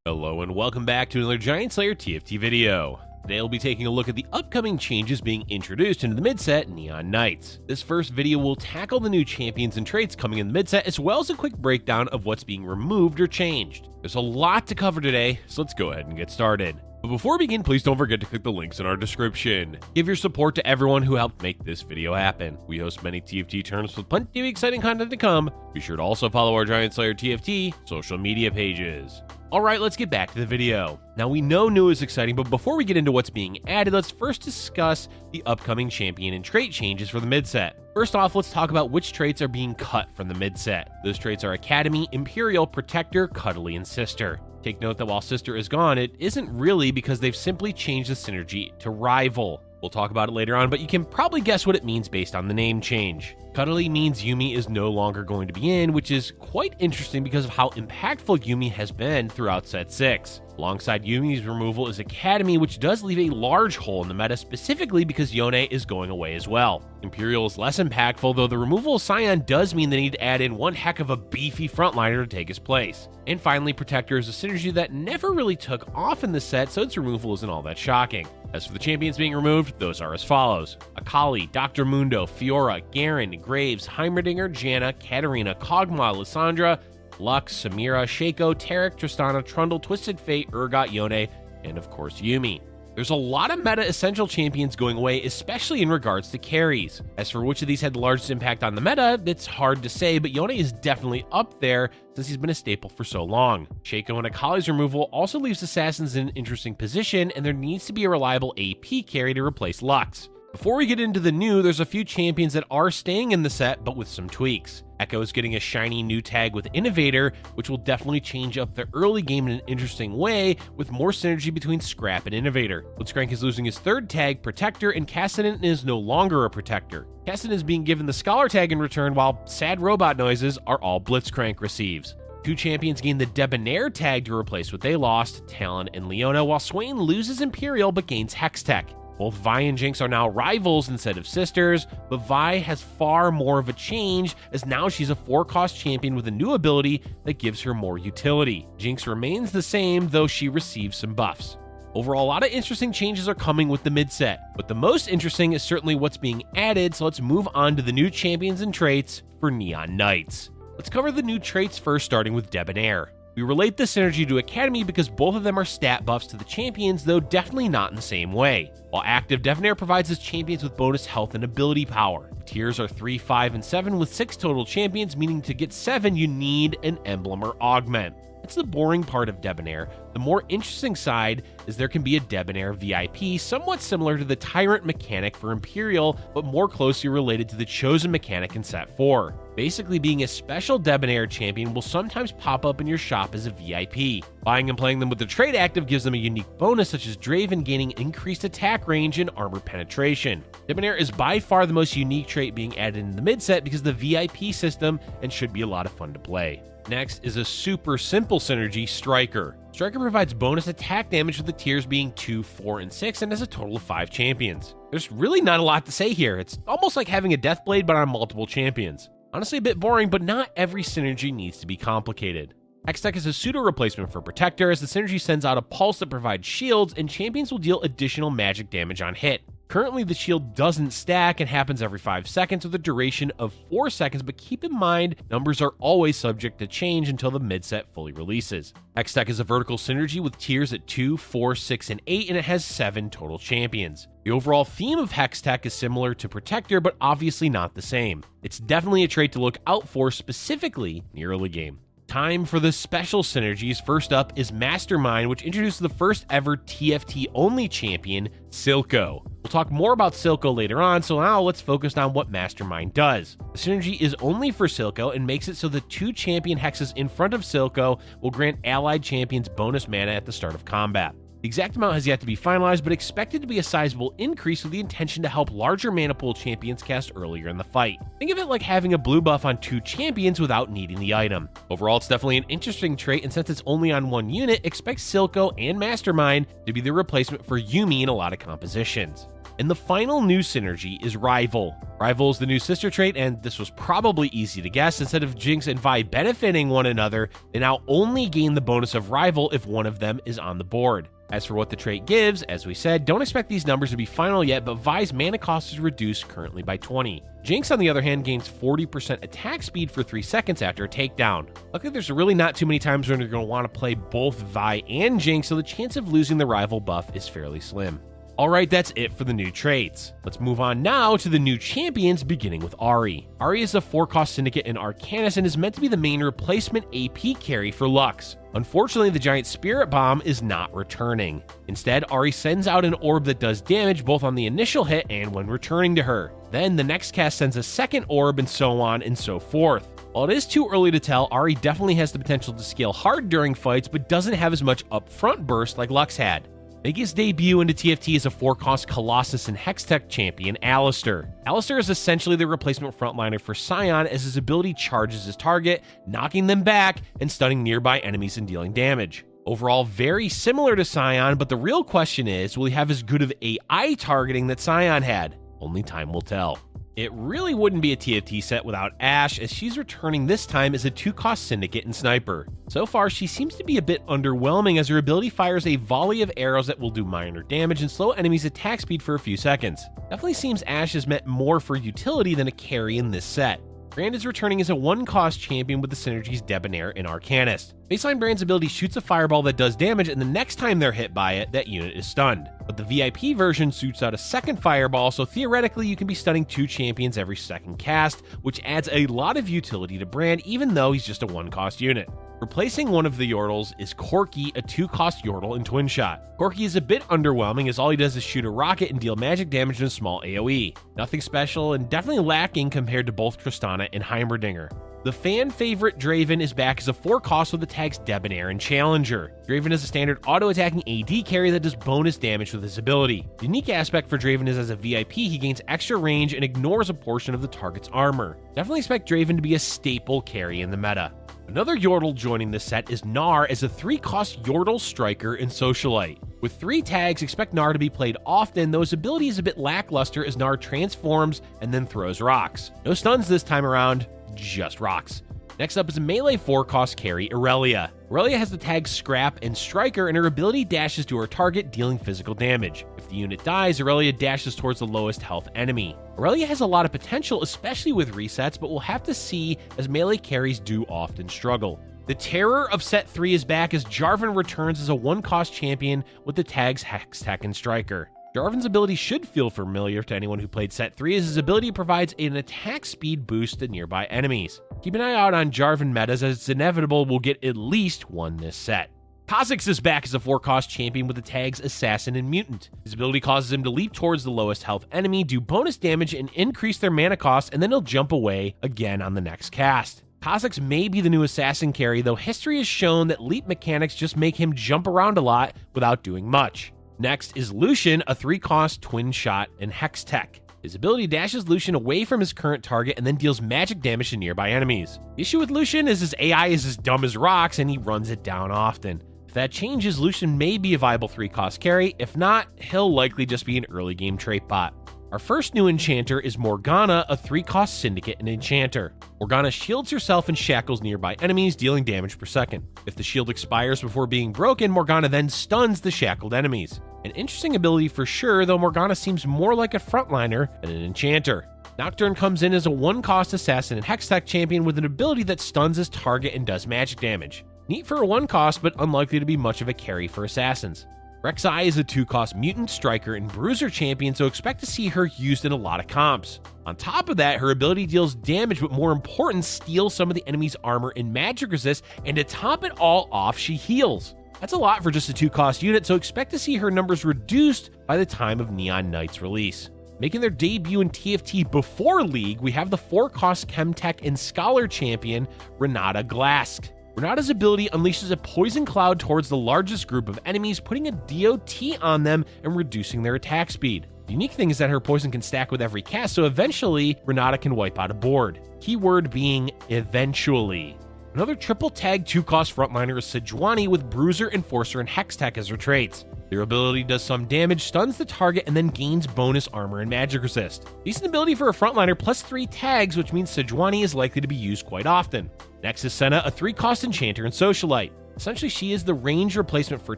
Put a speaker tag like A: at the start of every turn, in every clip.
A: Hello and welcome back to another Giant Slayer TFT video. Today we'll be taking a look at the upcoming changes being introduced into the mid-set Neon Knights. This first video will tackle the new champions and traits coming in the mid-set, as well as a quick breakdown of what's being removed or changed. There's a lot to cover today, so let's go ahead and get started. But before we begin, please don't forget to click the links in our description. Give your support to everyone who helped make this video happen. We host many TFT tournaments with plenty of exciting content to come. Be sure to also follow our Giant Slayer TFT social media pages. Alright, let's get back to the video. Now we know new is exciting, but before we get into what's being added, let's first discuss the upcoming champion and trait changes for the mid-set. First off, let's talk about which traits are being cut from the mid-set. Those traits are Academy, Imperial, Protector, Cuddly, and Sister. Take note that while Sister is gone, it isn't really because they've simply changed the synergy to Rival. We'll talk about it later on, but you can probably guess what it means based on the name change. Cuddly means Yuumi is no longer going to be in, which is quite interesting because of how impactful Yuumi has been throughout Set 6. Alongside Yuumi's removal is Academy, which does leave a large hole in the meta, specifically because Yone is going away as well. Imperial is less impactful, though the removal of Scion does mean they need to add in one heck of a beefy frontliner to take his place. And finally, Protector is a synergy that never really took off in the set, so its removal isn't all that shocking. As for the champions being removed, those are as follows: Akali, Dr. Mundo, Fiora, Garen, Graves, Heimerdinger, Janna, Katarina, Kog'Maw, Lissandra, Lux, Samira, Shaco, Taric, Tristana, Trundle, Twisted Fate, Urgot, Yone, and of course Yuumi. There's a lot of meta essential champions going away, especially in regards to carries. As for which of these had the largest impact on the meta, it's hard to say, but Yone is definitely up there since he's been a staple for so long. Shaco and Akali's removal also leaves Assassins in an interesting position, and there needs to be a reliable AP carry to replace Lux. Before we get into the new, there's a few champions that are staying in the set, but with some tweaks. Echo is getting a shiny new tag with Innovator, which will definitely change up the early game in an interesting way, with more synergy between Scrap and Innovator. Blitzcrank is losing his third tag, Protector, and Kassadin is no longer a Protector. Kassadin is being given the Scholar tag in return, while sad robot noises are all Blitzcrank receives. Two champions gain the Debonair tag to replace what they lost, Talon and Leona, while Swain loses Imperial but gains Hextech. Both Vi and Jinx are now rivals instead of sisters, but Vi has far more of a change, as now she's a 4-cost champion with a new ability that gives her more utility. Jinx remains the same, though she receives some buffs. Overall, a lot of interesting changes are coming with the mid-set, but the most interesting is certainly what's being added, so let's move on to the new champions and traits for Neon Knights. Let's cover the new traits first, starting with Debonair. We relate this synergy to Academy because both of them are stat buffs to the champions, though definitely not in the same way. While active, Debonair provides his champions with bonus health and ability power. The tiers are 3, 5, and 7 with 6 total champions, meaning to get 7 you need an emblem or augment. That's the boring part of Debonair. The more interesting side is there can be a Debonair VIP, somewhat similar to the Tyrant mechanic for Imperial, but more closely related to the Chosen mechanic in Set 4. Basically, being a special Debonair champion will sometimes pop up in your shop as a VIP. Buying and playing them with the trait active gives them a unique bonus, such as Draven gaining increased attack range and armor penetration. Debonair is by far the most unique trait being added in the mid-set because of the VIP system, and should be a lot of fun to play. Next is a super simple synergy, Striker. Striker provides bonus attack damage with the tiers being 2, 4, and 6, and has a total of 5 champions. There's really not a lot to say here. It's almost like having a Deathblade but on multiple champions. Honestly a bit boring, but not every synergy needs to be complicated. Hextech is a pseudo-replacement for Protector, as the synergy sends out a pulse that provides shields, and champions will deal additional magic damage on hit. Currently, the shield doesn't stack and happens every 5 seconds with a duration of 4 seconds, but keep in mind, numbers are always subject to change until the mid-set fully releases. Hextech is a vertical synergy with tiers at 2, 4, 6, and 8, and it has 7 total champions. The overall theme of Hextech is similar to Protector, but obviously not the same. It's definitely a trait to look out for, specifically in the early game. Time for the special synergies. First up is Mastermind, which introduces the first ever TFT-only champion, Silco. We'll talk more about Silco later on, so now let's focus on what Mastermind does. The synergy is only for Silco and makes it so the 2 champion hexes in front of Silco will grant allied champions bonus mana at the start of combat. The exact amount has yet to be finalized, but expected to be a sizable increase with the intention to help larger mana pool champions cast earlier in the fight. Think of it like having a blue buff on 2 champions without needing the item. Overall, it's definitely an interesting trait, and since it's only on 1 unit, expect Silco and Mastermind to be the replacement for Yuumi in a lot of compositions. And the final new synergy is Rival. Rival is the new sister trait, and this was probably easy to guess. Instead of Jinx and Vi benefiting one another, they now only gain the bonus of Rival if one of them is on the board. As for what the trait gives, as we said, don't expect these numbers to be final yet, but Vi's mana cost is reduced currently by 20. Jinx, on the other hand, gains 40% attack speed for 3 seconds after a takedown. Luckily, there's really not too many times when you're going to want to play both Vi and Jinx, so the chance of losing the Rival buff is fairly slim. Alright, that's it for the new traits. Let's move on now to the new champions, beginning with Ahri. Ahri is a 4-cost syndicate in Arcanus and is meant to be the main replacement AP carry for Lux. Unfortunately, the giant Spirit Bomb is not returning. Instead, Ahri sends out an orb that does damage both on the initial hit and when returning to her. Then the next cast sends a second orb, and so on and so forth. While it is too early to tell, Ahri definitely has the potential to scale hard during fights, but doesn't have as much upfront burst like Lux had. Making his debut into TFT is a 4-cost Colossus and Hextech champion, Alistar. Alistar is essentially the replacement frontliner for Sion, as his ability charges his target, knocking them back and stunning nearby enemies and dealing damage. Overall, very similar to Sion, but the real question is, will he have as good of AI targeting that Sion had? Only time will tell. It really wouldn't be a TFT set without Ashe, as she's returning this time as a 2-cost syndicate and sniper. So far, she seems to be a bit underwhelming, as her ability fires a volley of arrows that will do minor damage and slow enemies' attack speed for a few seconds. Definitely seems Ashe is meant more for utility than a carry in this set. Brand is returning as a 1-cost champion with the synergies Debonair and Arcanist. Baseline Brand's ability shoots a fireball that does damage, and the next time they're hit by it, that unit is stunned. But the VIP version shoots out a second fireball, so theoretically you can be stunning 2 champions every second cast, which adds a lot of utility to Brand even though he's just a 1-cost unit. Replacing one of the Yordles is Corki, a 2-cost Yordle in Twin Shot. Corki is a bit underwhelming, as all he does is shoot a rocket and deal magic damage in a small AoE. Nothing special, and definitely lacking compared to both Tristana and Heimerdinger. The fan favorite Draven is back as a 4-cost with the tags Debonair and Challenger. Draven is a standard auto-attacking AD carry that does bonus damage with his ability. The unique aspect for Draven is as a VIP, he gains extra range and ignores a portion of the target's armor. Definitely expect Draven to be a staple carry in the meta. Another Yordle joining this set is Gnar as a 3-cost Yordle striker and socialite. With 3 tags, expect Gnar to be played often, though his ability is a bit lackluster as Gnar transforms and then throws rocks. No stuns this time around, just rocks. Next up is a melee 4-cost carry, Irelia. Irelia has the tags Scrap and Striker, and her ability dashes to her target, dealing physical damage. If the unit dies, Irelia dashes towards the lowest health enemy. Irelia has a lot of potential, especially with resets, but we'll have to see, as melee carries do often struggle. The terror of set 3 is back, as Jarvan returns as a 1-cost champion with the tags Hextech and Striker. Jarvan's ability should feel familiar to anyone who played set 3, as his ability provides an attack speed boost to nearby enemies. Keep an eye out on Jarvan metas, as it's inevitable we'll get at least one this set. Kha'Zix is back as a 4-cost champion with the tags Assassin and Mutant. His ability causes him to leap towards the lowest health enemy, do bonus damage, and increase their mana cost, and then he'll jump away again on the next cast. Kha'Zix may be the new assassin carry, though history has shown that leap mechanics just make him jump around a lot without doing much. Next is Lucian, a 3-cost Twin Shot and Hextech. His ability dashes Lucian away from his current target and then deals magic damage to nearby enemies. The issue with Lucian is his AI is as dumb as rocks and he runs it down often. If that changes, Lucian may be a viable 3-cost carry. If not, he'll likely just be an early game trait bot. Our first new enchanter is Morgana, a 3-cost syndicate and enchanter. Morgana shields herself and shackles nearby enemies, dealing damage per second. If the shield expires before being broken, Morgana then stuns the shackled enemies. An interesting ability for sure, though Morgana seems more like a frontliner than an enchanter. Nocturne comes in as a 1-cost assassin and Hextech champion with an ability that stuns his target and does magic damage. Neat for a 1-cost, but unlikely to be much of a carry for assassins. Rek'Sai is a 2-cost mutant, striker, and bruiser champion, so expect to see her used in a lot of comps. On top of that, her ability deals damage, but more important, steals some of the enemy's armor and magic resist, and to top it all off, she heals. That's a lot for just a 2-cost unit, so expect to see her numbers reduced by the time of Neon Knight's release. Making their debut in TFT before League, we have the 4-cost Chemtech and Scholar champion, Renata Glask. Renata's ability unleashes a poison cloud towards the largest group of enemies, putting a DOT on them and reducing their attack speed. The unique thing is that her poison can stack with every cast, so eventually Renata can wipe out a board. Keyword being eventually. Another triple tag 2-cost frontliner is Sejuani with Bruiser, Enforcer, and Hextech as her traits. Their ability does some damage, stuns the target, and then gains bonus armor and magic resist. Decent ability for a frontliner, plus 3 tags, which means Sejuani is likely to be used quite often. Next is Senna, a 3-cost enchanter and socialite. Essentially, she is the range replacement for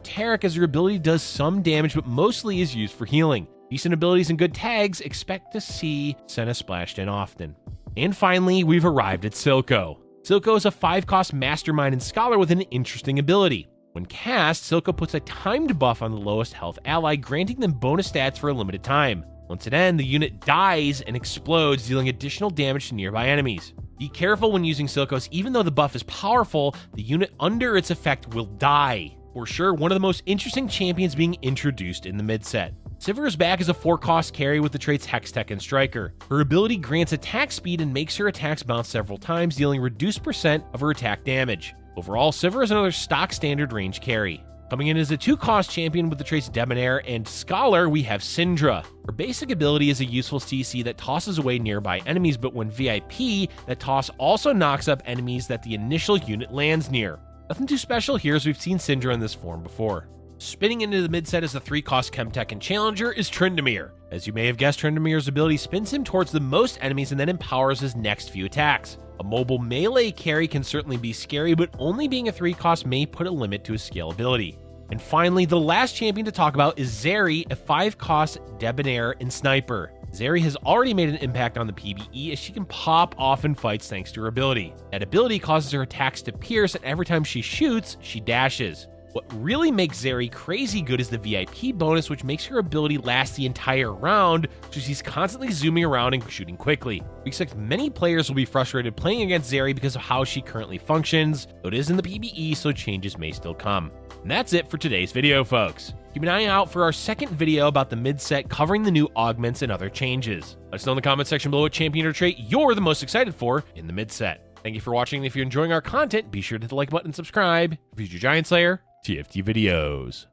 A: Tarek, as her ability does some damage but mostly is used for healing. Decent abilities and good tags, expect to see Senna splashed in often. And finally, we've arrived at Silco. Silco is a 5-cost mastermind and scholar with an interesting ability. When cast, Silco puts a timed buff on the lowest health ally, granting them bonus stats for a limited time. Once it ends, the unit dies and explodes, dealing additional damage to nearby enemies. Be careful when using Silco's. Even though the buff is powerful, the unit under its effect will die. For sure, one of the most interesting champions being introduced in the mid-set. Sivir is back as a 4-cost carry with the traits Hextech and Striker. Her ability grants attack speed and makes her attacks bounce several times, dealing reduced percent of her attack damage. Overall, Sivir is another stock standard range carry. Coming in as a 2-cost champion with the traits Debonair and Scholar, we have Syndra. Her basic ability is a useful CC that tosses away nearby enemies, but when VIP, that toss also knocks up enemies that the initial unit lands near. Nothing too special here, as we've seen Syndra in this form before. Spinning into the mid-set as a 3-cost Chemtech and Challenger is Tryndamere. As you may have guessed, Tryndamere's ability spins him towards the most enemies and then empowers his next few attacks. A mobile melee carry can certainly be scary, but only being a 3-cost may put a limit to his scalability. And finally, the last champion to talk about is Zeri, a 5-cost Debonair and Sniper. Zeri has already made an impact on the PvE, as she can pop off in fights thanks to her ability. That ability causes her attacks to pierce, and every time she shoots, she dashes. What really makes Zeri crazy good is the VIP bonus, which makes her ability last the entire round, so she's constantly zooming around and shooting quickly. We expect many players will be frustrated playing against Zeri because of how she currently functions, though it is in the PvE, so changes may still come. And that's it for today's video, folks. Keep an eye out for our second video about the mid-set, covering the new augments and other changes. Let us know in the comment section below what champion or trait you're the most excited for in the mid-set. Thank you for watching, and if you're enjoying our content, be sure to hit the like button and subscribe for future Giant Slayer TFT videos.